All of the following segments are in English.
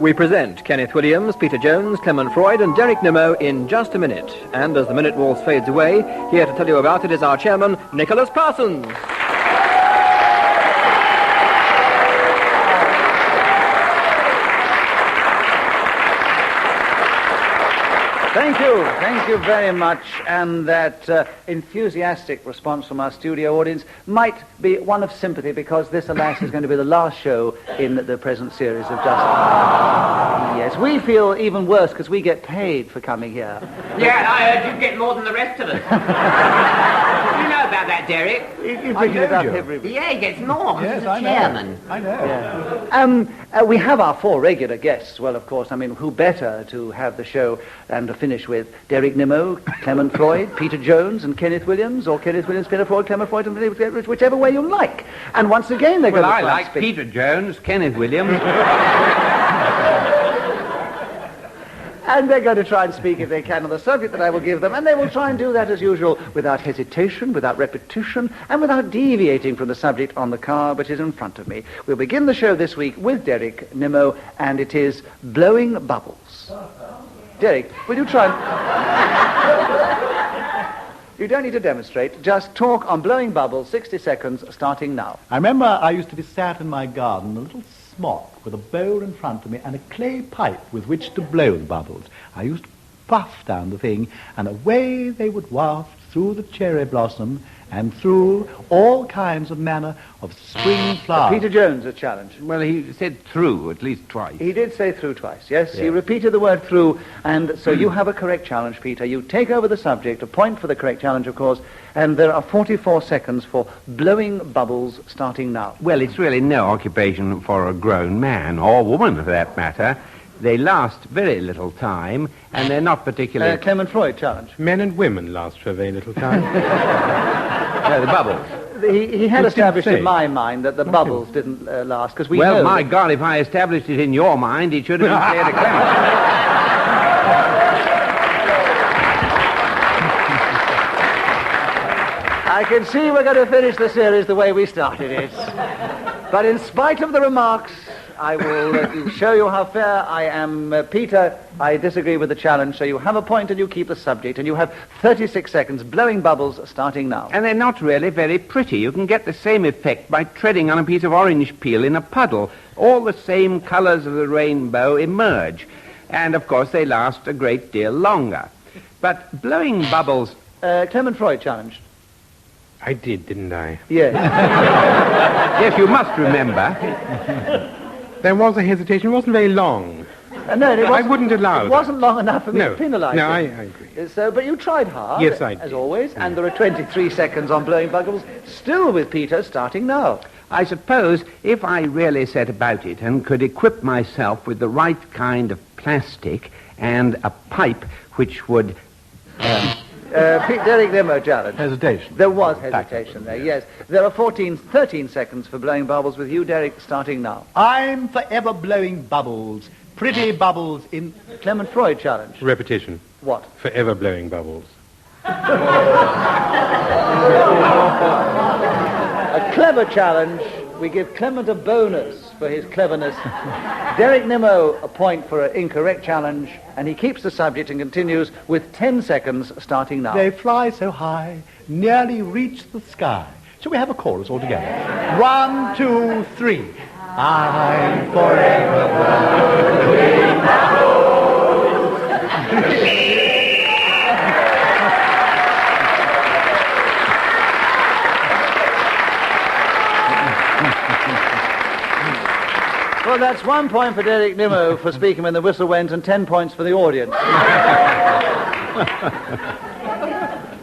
We present Kenneth Williams, Peter Jones, Clement Freud and Derek Nimmo in just a minute. And as the minute waltz fades away, here to tell you about it is our chairman, Nicholas Parsons. Thank you very much. And that enthusiastic response from our studio audience might be one of sympathy, because this, alas, is going to be the last show in the present series of Just... Yes, we feel even worse because we get paid for coming here. Yeah, I heard you get more than the rest of us. You know about that, Derek? You bring it up every week. Yeah, he gets more. Yes, He's the chairman. I know. Yeah. We have our four regular guests. Well, of course, I mean, who better to have the show and to finish with Derek Nimmo, Clement Freud, Peter Jones, and Kenneth Williams, or Kenneth Williams, Peter Freud, Clement Freud, and whichever way you like. And once again, they're going to try and like speak. Peter Jones, Kenneth Williams. And they're going to try and speak, if they can, on the subject that I will give them, and they will try and do that, as usual, without hesitation, without repetition, and without deviating from the subject on the card which is in front of me. We'll begin the show this week with Derek Nimmo, and it is Blowing Bubbles. Derek, will you try and... You don't need to demonstrate. Just talk on Blowing Bubbles, 60 seconds, starting now. I remember I used to be sat in my garden, a little smock with a bowl in front of me and a clay pipe with which to blow the bubbles. I used to puff down the thing, and away they would waft through the cherry blossom and through all kinds of manner of spring flowers. Peter Jones, a challenge. Well, he said through at least twice. He did say through twice, yes. He repeated the word through, and so you have a correct challenge, Peter. You take over the subject, a point for the correct challenge, of course, and there are 44 seconds for blowing bubbles starting now. Well, it's really no occupation for a grown man, or woman for that matter. They last very little time, and they're not particularly... Clement Freud, challenge. Men and women last for a very little time. No, the bubbles. He had established in my mind that the bubbles didn't last, because we know... Well, my God, if I established it in your mind, it should have been clear to Clement. I can see we're going to finish the series the way we started it. But in spite of the remarks, I will show you how fair I am. Peter, I disagree with the challenge, so you have a point and you keep the subject, and you have 36 seconds, blowing bubbles, starting now. And they're not really very pretty. You can get the same effect by treading on a piece of orange peel in a puddle. All the same colours of the rainbow emerge. And, of course, they last a great deal longer. But blowing bubbles... Clement Freud, challenge. I did, didn't I? Yes. Yes, you must remember. There was a hesitation. It wasn't very long. No, I wouldn't allow that. It wasn't long enough for me to penalise No, you. I agree. So, but you tried hard, Yes, I as did. always, and there are 23 seconds on blowing bubbles, still with Peter, starting now. I suppose if I really set about it and could equip myself with the right kind of plastic and a pipe which would... Derek Nimmo, challenge. Hesitation. There was hesitation there, yes. There are 13 seconds for blowing bubbles with you, Derek, starting now. I'm forever blowing bubbles. Pretty bubbles in... Clement Freud, challenge. Repetition. What? Forever blowing bubbles. A clever challenge. We give Clement a bonus for his cleverness. Derek Nimmo, a point for an incorrect challenge, and he keeps the subject and continues with 10 seconds starting now. They fly so high, nearly reach the sky. Shall we have a chorus all together? 1, 2, 3. I'm forever blowing bubbles. Well, that's 1 point for Derek Nimmo for speaking when the whistle went, and 10 points for the audience.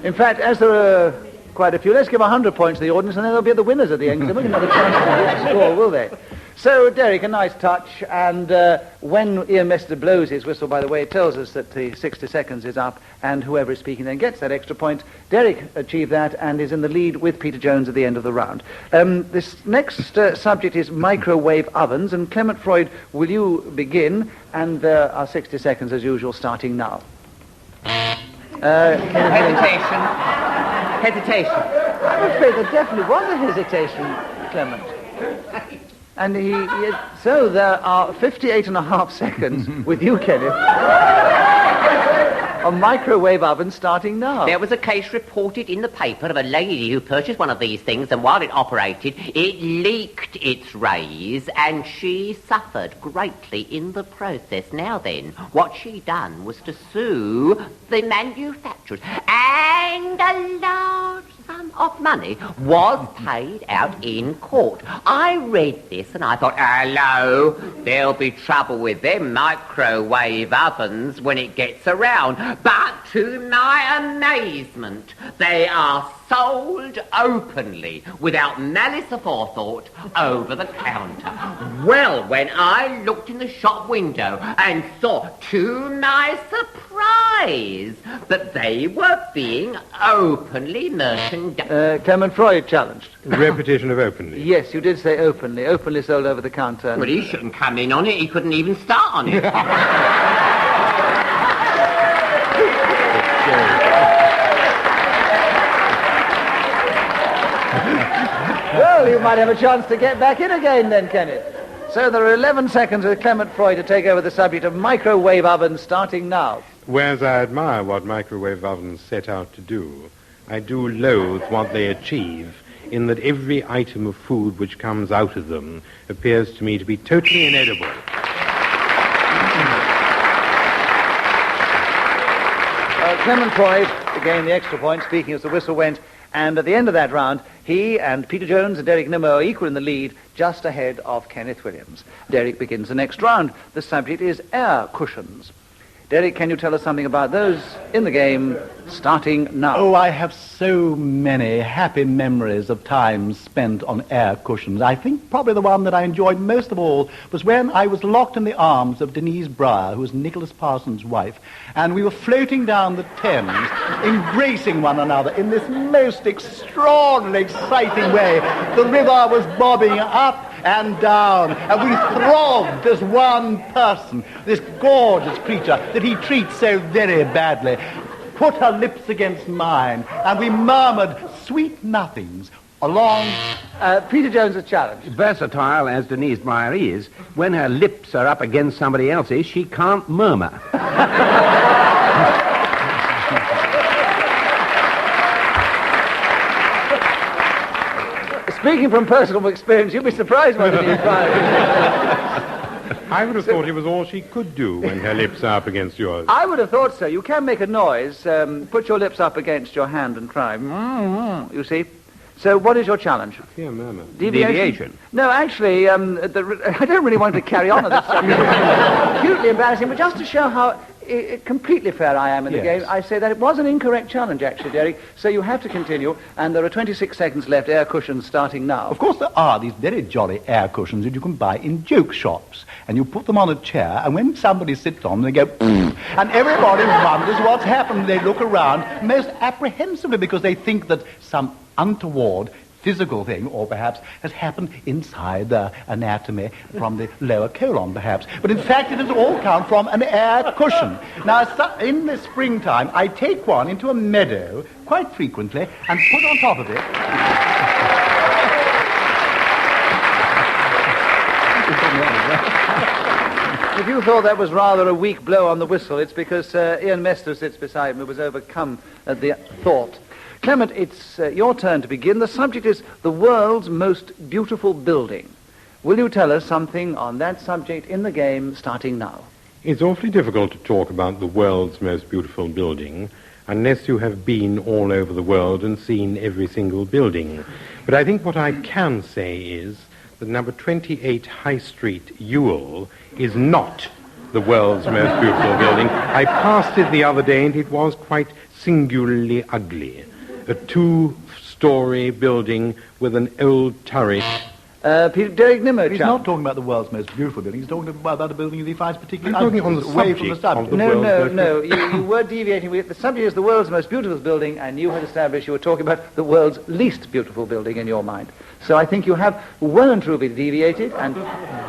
In fact, as there are quite a few, let's give 100 points to the audience, and then they'll be the winners at the end. They won't have another chance to score, will they? So, Derek, a nice touch, and when Ian Mester blows his whistle, by the way, it tells us that the 60 seconds is up, and whoever is speaking then gets that extra point. Derek achieved that and is in the lead with Peter Jones at the end of the round. This next subject is microwave ovens, and Clement Freud, will you begin? And there are 60 seconds, as usual, starting now. Hesitation. I'm afraid there definitely was a hesitation, Clement. And so there are 58 and a half seconds with you, Kenneth, on microwave ovens starting now. There was a case reported in the paper of a lady who purchased one of these things, and while it operated, it leaked its rays, and she suffered greatly in the process. Now then, what she done was to sue the manufacturers, and a large sum of money was paid out in court. I read this and I thought, hello, there'll be trouble with them microwave ovens when it gets around. But to my amazement, they are sold openly, without malice aforethought, over the counter. Well, when I looked in the shop window and saw, to my surprise, that they were being openly merchandised. Clement Freud challenged. Repetition of openly. Yes, you did say openly. Openly sold over the counter. Well, he shouldn't come in on it. He couldn't even start on it. Well, you might have a chance to get back in again then, Kenneth. So there are 11 seconds with Clement Freud to take over the subject of microwave ovens starting now. Whereas I admire what microwave ovens set out to do, I do loathe what they achieve, in that every item of food which comes out of them appears to me to be totally inedible. Clement Freud gained the extra point, speaking as the whistle went, and at the end of that round, he and Peter Jones and Derek Nimmo are equal in the lead, just ahead of Kenneth Williams. Derek begins the next round. The subject is air cushions. Derek, can you tell us something about those in the game, starting now? Oh, I have so many happy memories of times spent on air cushions. I think probably the one that I enjoyed most of all was when I was locked in the arms of Denise Breyer, who was Nicholas Parsons' wife, and we were floating down the Thames, embracing one another in this most extraordinarily exciting way. The river was bobbing up and down, and we throbbed as one person, this gorgeous creature that he treats so very badly, put her lips against mine, and we murmured sweet nothings along... Peter Jones' a challenge. Versatile as Denise Breyer is, when her lips are up against somebody else's, she can't murmur. Speaking from personal experience, you'll be surprised by Denise Breyer. I would have thought it was all she could do when her lips are up against yours. I would have thought so. You can make a noise. Put your lips up against your hand and cry. You see? So what is your challenge? Yeah, murmur. Deviation. No, actually, I don't really want to carry on at this subject. Hugely embarrassing, but just to show how completely fair I am in the game, I say that it was an incorrect challenge, actually, Derek. So you have to continue, and there are 26 seconds left. Air cushions starting now. Of course, there are these very jolly air cushions that you can buy in joke shops, and you put them on a chair, and when somebody sits on them, they go, and everybody wonders what's happened. They look around most apprehensively because they think that some untoward physical thing, or perhaps has happened inside the anatomy from the lower colon, perhaps. But in fact, it has all come from an air cushion. Now, in the springtime, I take one into a meadow quite frequently and put on top of it... If you thought that was rather a weak blow on the whistle, it's because Ian Mester sits beside me, was overcome at the thought. Clement, it's your turn to begin. The subject is the world's most beautiful building. Will you tell us something on that subject in the game starting now? It's awfully difficult to talk about the world's most beautiful building unless you have been all over the world and seen every single building. But I think what I can say is that number 28 High Street, Ewell, is not the world's most beautiful building. I passed it the other day and it was quite singularly ugly. A two-story building with an old turret. Derek Nimmo. He's not talking about the world's most beautiful building. He's talking about a building that he finds particularly I'm talking on the away subject from the subject. of the world's No. You were deviating. The subject is the world's most beautiful building, and you had established you were talking about the world's least beautiful building in your mind. So I think you have well and truly deviated, and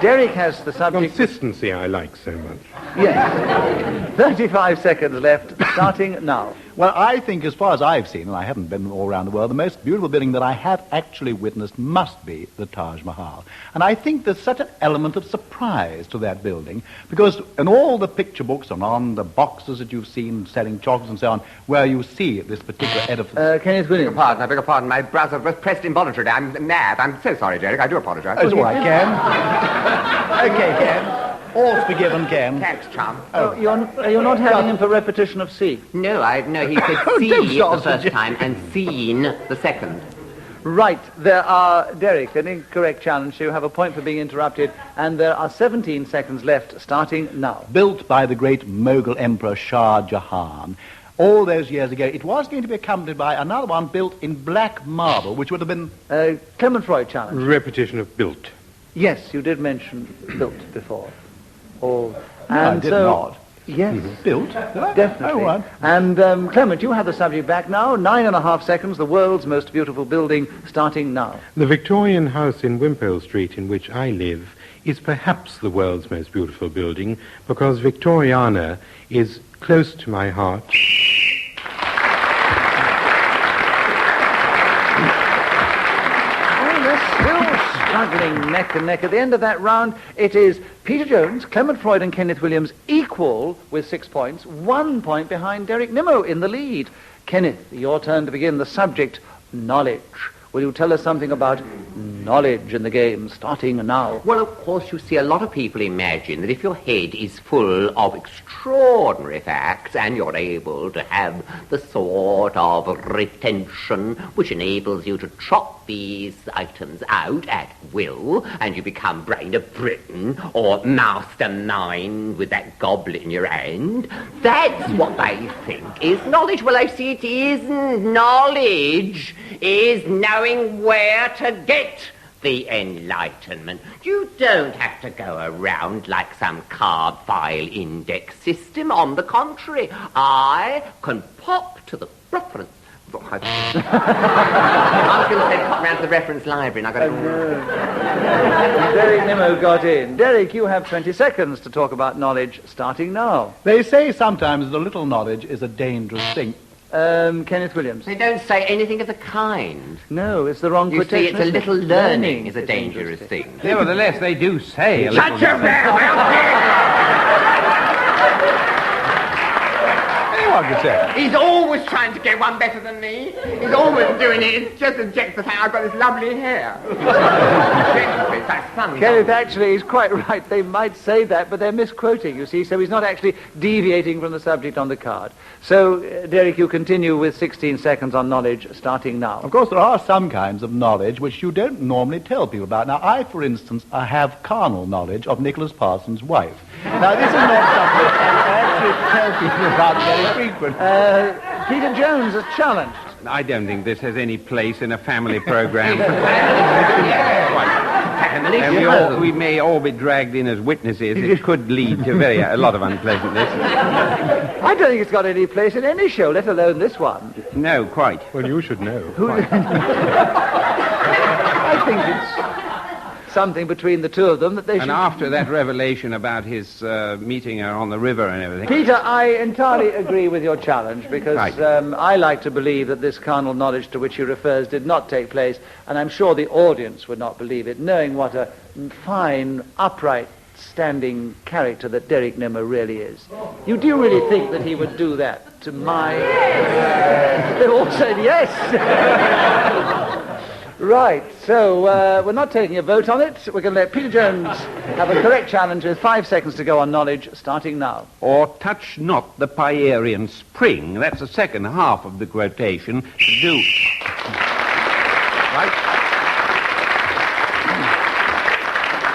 Derek has the subject... Consistency I like so much. Yes. 35 seconds left, starting now. Well, I think, as far as I've seen, and I haven't been all around the world, the most beautiful building that I have actually witnessed must be the Taj Mahal. And I think there's such an element of surprise to that building, because in all the picture books and on the boxes that you've seen selling chocolates and so on, where you see this particular edifice... Kenneth Williams. I beg your pardon. My brother was pressed involuntarily. I'm mad. I'm so sorry, Derek. I do apologize. That's all right, Ken. Okay, Ken. All's forgiven, Ken. Thanks, chum. You're not having him for repetition of C. No, he said C the first time and seen the second. Right, there are, Derek, an incorrect challenge, so you have a point for being interrupted, and there are 17 seconds left, starting now. Built by the great Mughal Emperor Shah Jahan all those years ago. It was going to be accompanied by another one built in black marble, which would have been... Clement Freud challenge. Repetition of built. Yes, you did mention built before. No, I did not. Yes. Built? Definitely. Oh, right. And, Clement, you have the subject back now. 9.5 seconds, the world's most beautiful building, starting now. The Victorian house in Wimpole Street, in which I live, is perhaps the world's most beautiful building, because Victoriana is close to my heart. Struggling neck and neck. At the end of that round, it is Peter Jones, Clement Freud and Kenneth Williams equal with 6 points, 1 point behind Derek Nimmo in the lead. Kenneth, your turn to begin. The subject, knowledge. Will you tell us something about knowledge in the game, starting now? Well, of course, you see, a lot of people imagine that if your head is full of extraordinary facts and you're able to have the sort of retention which enables you to trot these items out at will, and you become Brain of Britain or Mastermind with that goblet in your hand, that's what they think is knowledge. Well, I see it isn't. Knowledge is knowing where to get the enlightenment. You don't have to go around like some card file index system. On the contrary, I can pop to the reference. I was going to say pop round to the reference library, and I got it. Derek Nimmo got in. Derek, you have 20 seconds to talk about knowledge, starting now. They say sometimes that a little knowledge is a dangerous thing. Kenneth Williams. They don't say anything of the kind. No, it's the wrong You see, quotation. it's a little learning is a is dangerous thing. Nevertheless, they do say a little... Shut your Anyone could say. He's always trying to get one better than me. He's always doing it. It just objects the fact I've got this lovely hair. Kenneth, actually, he's quite right. They might say that, but they're misquoting, you see, so he's not actually deviating from the subject on the card. So, Derek, you continue with 16 seconds on knowledge, starting now. Of course, there are some kinds of knowledge which you don't normally tell people about. Now, I, for instance, have carnal knowledge of Nicholas Parsons' wife. Now, this is not something I actually tell people about very frequently. Peter Jones is challenged. I don't think this has any place in a family program. We may all be dragged in as witnesses. It could lead to a lot of unpleasantness. I don't think it's got any place in any show, let alone this one. No, quite. Well, you should know. I think it's something between the two of them that they should... And after that revelation about his meeting her on the river and everything... Peter, I entirely agree with your challenge, because Right. I like to believe that this carnal knowledge to which he refers did not take place, and I'm sure the audience would not believe it, knowing what a fine, upright, standing character that Derek Nimmo really is. Do you really think that he would do that to my... They all said yes. Right, so we're not taking a vote on it. We're going to let Peter Jones have a correct challenge with 5 seconds to go on knowledge, starting now. Or touch not the Pierian spring. That's the second half of the quotation. Do. Right?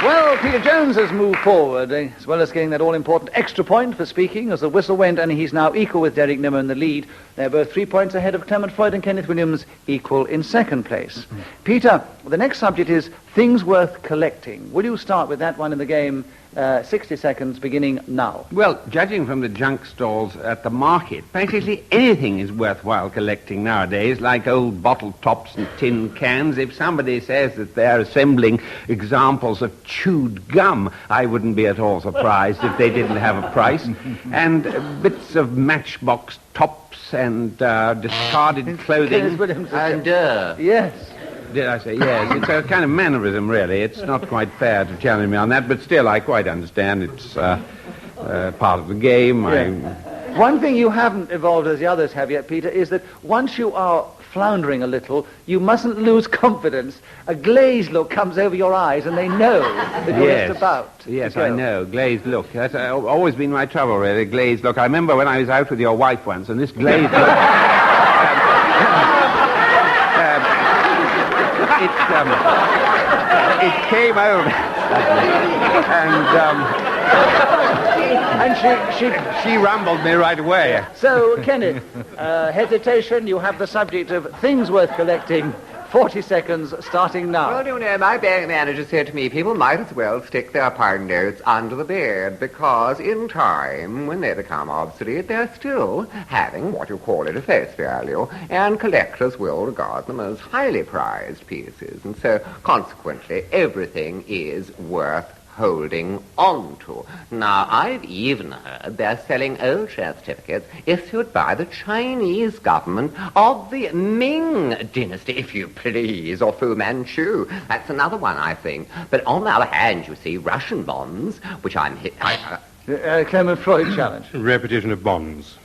Well, Peter Jones has moved forward, as well as getting that all-important extra point for speaking as the whistle went, and he's now equal with Derek Nimmo in the lead. They're both 3 points ahead of Clement Freud and Kenneth Williams, equal in second place. Peter, the next subject is Things worth collecting. Will you start with that one in the game? 60 seconds beginning now. Well, judging from the junk stalls at the market, basically anything is worthwhile collecting nowadays, like old bottle tops and tin cans. If somebody says that they're assembling examples of chewed gum, I wouldn't be at all surprised if they didn't have a price. And bits of matchbox tops and discarded clothing. Yes. Did I say yes? It's a kind of mannerism, really. It's not quite fair to challenge me on that, but still, I quite understand. It's part of the game. Yeah. One thing you haven't evolved as the others have yet, Peter, is that once you are floundering a little, you mustn't lose confidence. A glazed look comes over your eyes, and they know that you're just about. Yes, I know. Glazed look. That's always been my trouble, really, glazed look. I remember when I was out with your wife once, and this glazed look... It came over, and she rumbled me right away. So, Kenneth, hesitation. You have the subject of things worth collecting. 40 seconds, starting now. Well, you know, my bank manager said to me, people might as well stick their pardon notes under the bed, because in time, when they become obsolete, they're still having what you call it a face value, and collectors will regard them as highly prized pieces, and so, consequently, everything is worth holding on to. Now, I've even heard they're selling old share certificates issued by the Chinese government of the Ming dynasty, if you please, or Fu Manchu. That's another one, I think. But on the other hand, you see, Russian bonds, which Clement Freud challenge. Repetition of bonds.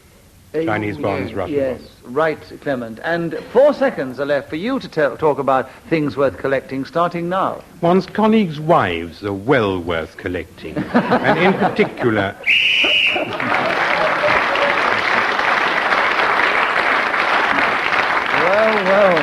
Chinese bonds, Russian bonds. Yes, right, Clement. And 4 seconds are left for you to talk about things worth collecting, starting now. One's colleagues' wives are well worth collecting. And in particular... Well.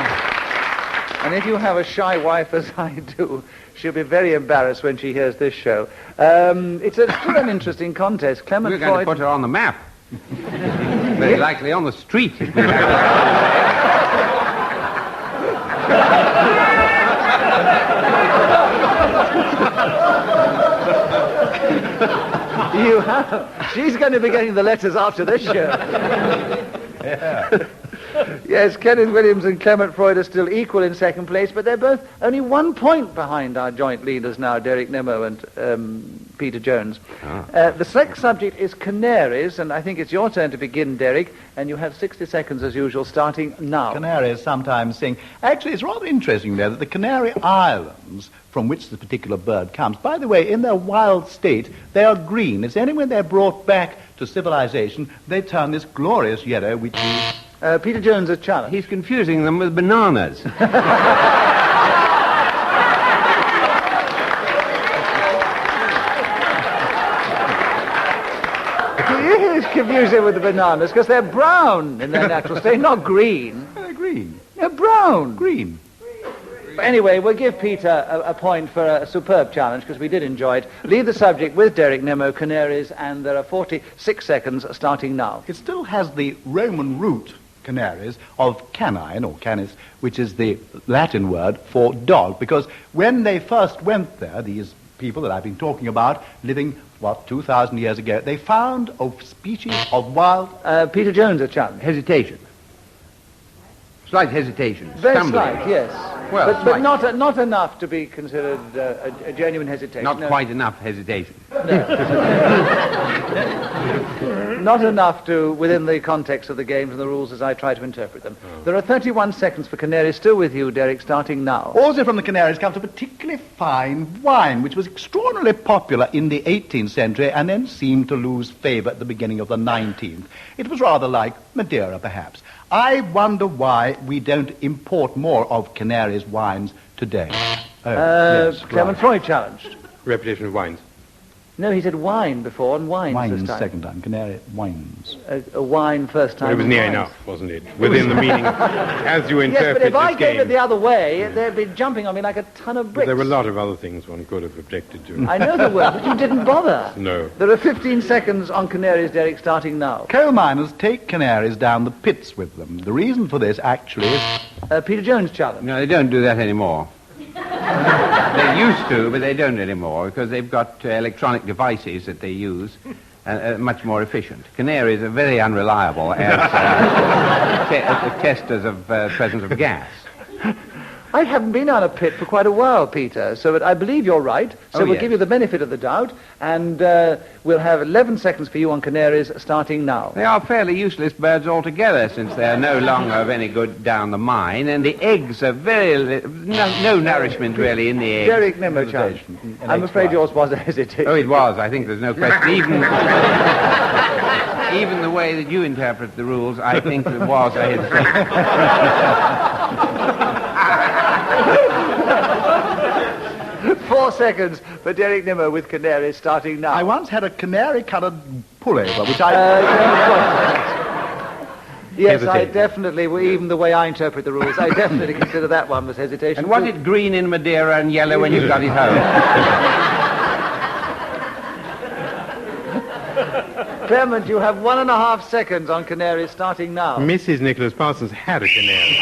And if you have a shy wife, as I do, she'll be very embarrassed when she hears this show. It's still an interesting contest. Clement We're going to put her on the map. Very likely on the street. If we You have. She's going to be getting the letters after this show. Yeah. Yes, Kenneth Williams and Clement Freud are still equal in second place, but they're both only 1 point behind our joint leaders now, Derek Nimmo and Peter Jones. The next subject is canaries, and I think it's your turn to begin, Derek, and you have 60 seconds as usual, starting now. Canaries sometimes sing. Actually, it's rather interesting there that the Canary Islands, from which the particular bird comes, by the way, in their wild state, they are green. It's only when they're brought back to civilization, they turn this glorious yellow, which is... Peter Jones, a challenge. He's confusing them with bananas. He is confusing with the bananas because they're brown in their natural state, not green. They're green. They're brown. Green. Anyway, we'll give Peter a point for a superb challenge because we did enjoy it. Leave the subject with Derek Nimmo, canaries, and there are 46 seconds starting now. It still has the Roman root, canaries, of canine, or canis, which is the Latin word for dog, because when they first went there, these people that I've been talking about, living, 2,000 years ago, they found a species of wild... Peter Jones, a challenge. Hesitation. Slight hesitation. Very Stumbling. slight, yes. Well, but not enough to be considered a genuine hesitation. Not quite enough hesitation. Not enough to, within the context of the games and the rules as I try to interpret them. There are 31 seconds for canaries. Still with you, Derek, starting now. Also from the Canaries comes a particularly fine wine, which was extraordinarily popular in the 18th century and then seemed to lose favour at the beginning of the 19th. It was rather like Madeira, perhaps. I wonder why we don't import more of Canaries wines today. Yes, Clement Freud challenged. Repetition of wines. No, he said wine before, and wines Wines this time. second time, Canary wines. A wine first time. Well, it was near enough, wasn't it? Within the meaning, as you Yes, interpret but if I this gave game. it the other way, they'd be jumping on me like a ton of bricks. There were a lot of other things one could have objected to. I know there were, but you didn't bother. No. There are 15 seconds on canaries, Derek, starting now. Coal miners take canaries down the pits with them. The reason for this, actually, is... Peter Jones challenge. No, they don't do that anymore. They used to, but they don't anymore, because they've got electronic devices that they use, much more efficient. Canaries are very unreliable as testers of presence of gas. I haven't been on a pit for quite a while, Peter, so I believe you're right. So we'll give you the benefit of the doubt, and we'll have 11 seconds for you on canaries starting now. They are fairly useless birds altogether, since they are no longer of any good down the mine, and the eggs are no nourishment really in the eggs. Derek Nimmo, challenge. I'm afraid yours was a hesitation. Oh, it was. I think there's no question. Even the way that you interpret the rules, I think it was a hesitation. 4 seconds for Derek Nimmo with canaries starting now. I once had a canary-coloured pullover, which Yes, I definitely, even the way I interpret the rules, I definitely consider that one was hesitation. And was it green in Madeira and yellow when you got it home? Clement, you have 1.5 seconds on canaries starting now. Mrs. Nicholas Parsons had a canary.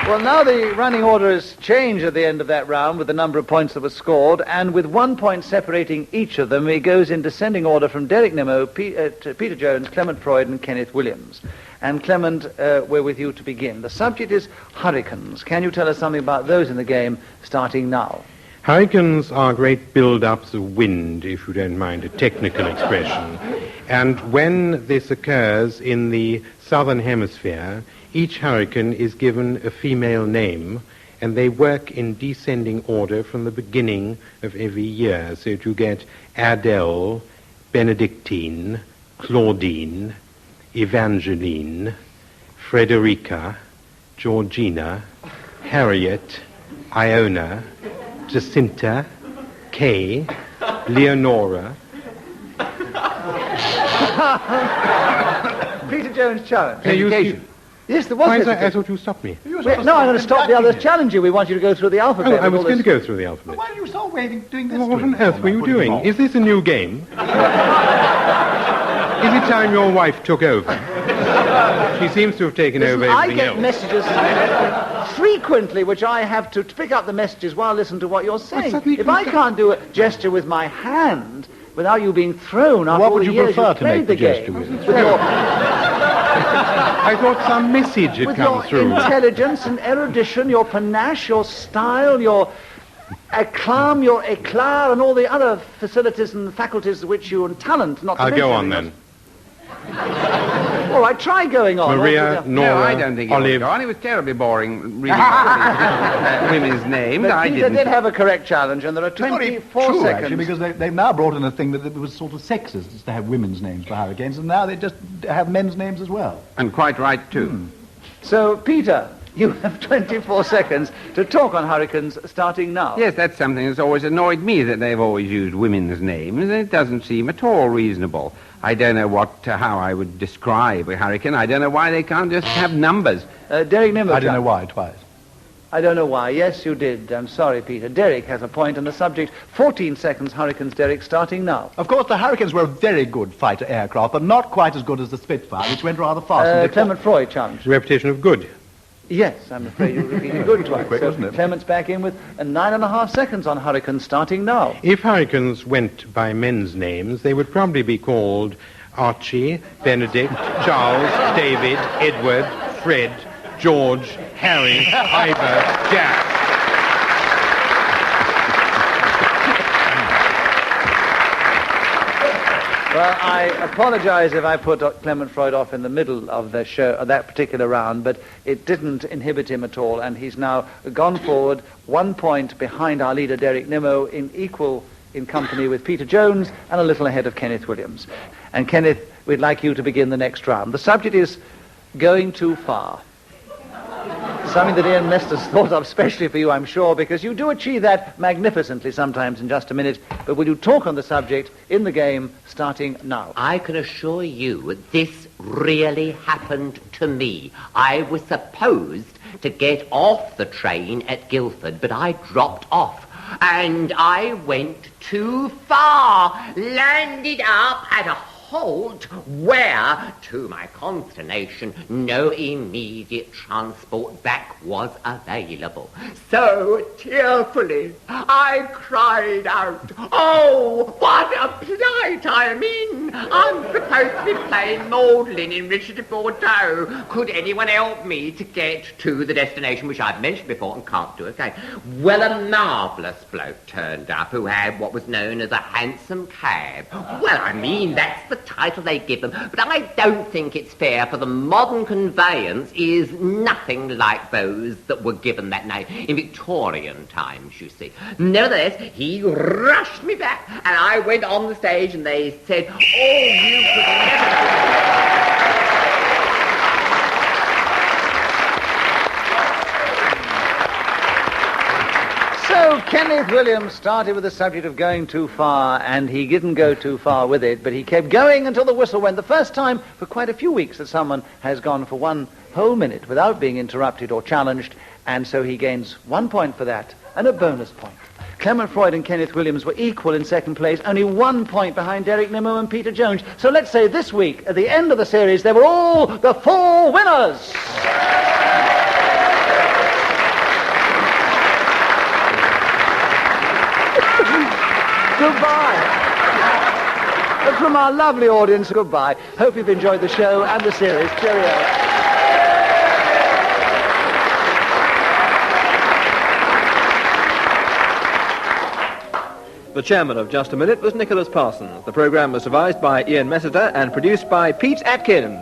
Well, now the running order has changed at the end of that round with the number of points that were scored, and with 1 point separating each of them, it goes in descending order from Derek Nimmo, to Peter Jones, Clement Freud, and Kenneth Williams. And Clement, we're with you to begin. The subject is hurricanes. Can you tell us something about those in the game, starting now? Hurricanes are great build-ups of wind, if you don't mind a technical expression. And when this occurs in the southern hemisphere, each hurricane is given a female name, and they work in descending order from the beginning of every year. So that you get Adele, Benedictine, Claudine, Evangeline, Frederica, Georgina, Harriet, Iona, Jacinta, Kay, Leonora. Peter Jones challenge. Education. Yes, there was I thought you stopped me. No, I'm going to stop the others challenge you. We want you to go through the alphabet. Oh, I was going to go through the alphabet. Why did you start doing this? What on earth were you doing? Is this a new game? Is it time your wife took over? She seems to have taken over everything else. I get messages frequently which I have to pick up the messages while I listen to what you're saying. If I can't do a gesture with my hand without you being thrown after all the years you've played the game. I thought some message had come through. With your intelligence and erudition, your panache, your style, your acclam, your éclat, and all the other facilities and faculties which you and talent, not to mention. I'll go on then. All right, try going on. Maria, Nora, no, I don't think Olive. it was on. It was terribly boring reading women's names. But Peter did have a correct challenge, and there are 24 seconds. seconds. Because they've now brought in a thing that it was sort of sexist to have women's names for hurricanes, and now they just have men's names as well. And quite right, too. So, Peter, you have 24 seconds to talk on hurricanes starting now. Yes, that's something that's always annoyed me, that they've always used women's names, and it doesn't seem at all reasonable. I don't know how I would describe a hurricane. I don't know why they can't just have numbers. Derek Nimmo. I don't know why, twice. I don't know why. Yes, you did. I'm sorry, Peter. Derek has a point on the subject. 14 seconds, hurricanes, Derek, starting now. Of course, the Hurricanes were a very good fighter aircraft, but not quite as good as the Spitfire, which went rather fast. Clement Freud challenge. Reputation of good. Yes, I'm afraid you repeated good twice. Quick, wasn't it? Clement's back in with 9.5 seconds on hurricanes starting now. If hurricanes went by men's names, they would probably be called Archie, Benedict, Charles, David, Edward, Fred, George, Harry, Ivor, Jack. Well, I apologize if I put Clement Freud off in the middle of the show, of that particular round, but it didn't inhibit him at all, and he's now gone forward 1 point behind our leader, Derek Nimmo, in company with Peter Jones and a little ahead of Kenneth Williams. And Kenneth, we'd like you to begin the next round. The subject is going too far. Something that Ian Mester's thought of specially for you, I'm sure, because you do achieve that magnificently sometimes in just a minute. But will you talk on the subject in the game starting now? I can assure you this really happened to me. I was supposed to get off the train at Guildford, but I dropped off. And I went too far, landed up at a halt where, to my consternation, no immediate transport back was available. So tearfully I cried out, "Oh, what a plight I am in! I'm supposed to be playing Maudlin in Richard Bordeaux. Could anyone help me to get to the destination which I've mentioned before and can't do again?" Well, a marvellous bloke turned up who had what was known as a hansom cab. Well, I mean, that's the title they give them, but I don't think it's fair, for the modern conveyance is nothing like those that were given that name in Victorian times, you see. Nevertheless, he rushed me back, and I went on the stage, and they said, "Oh, you could never..." So Kenneth Williams started with the subject of going too far, and he didn't go too far with it, but he kept going until the whistle went. The first time for quite a few weeks that someone has gone for 1 whole minute without being interrupted or challenged, and so he gains 1 point for that and a bonus point. Clement Freud and Kenneth Williams were equal in second place, only 1 point behind Derek Nimmo and Peter Jones. So let's say this week, at the end of the series, they were all the 4 winners. Goodbye. And from our lovely audience, goodbye. Hope you've enjoyed the show and the series. Cheerio. The chairman of Just a Minute was Nicholas Parsons. The programme was devised by Ian Messiter and produced by Pete Atkin.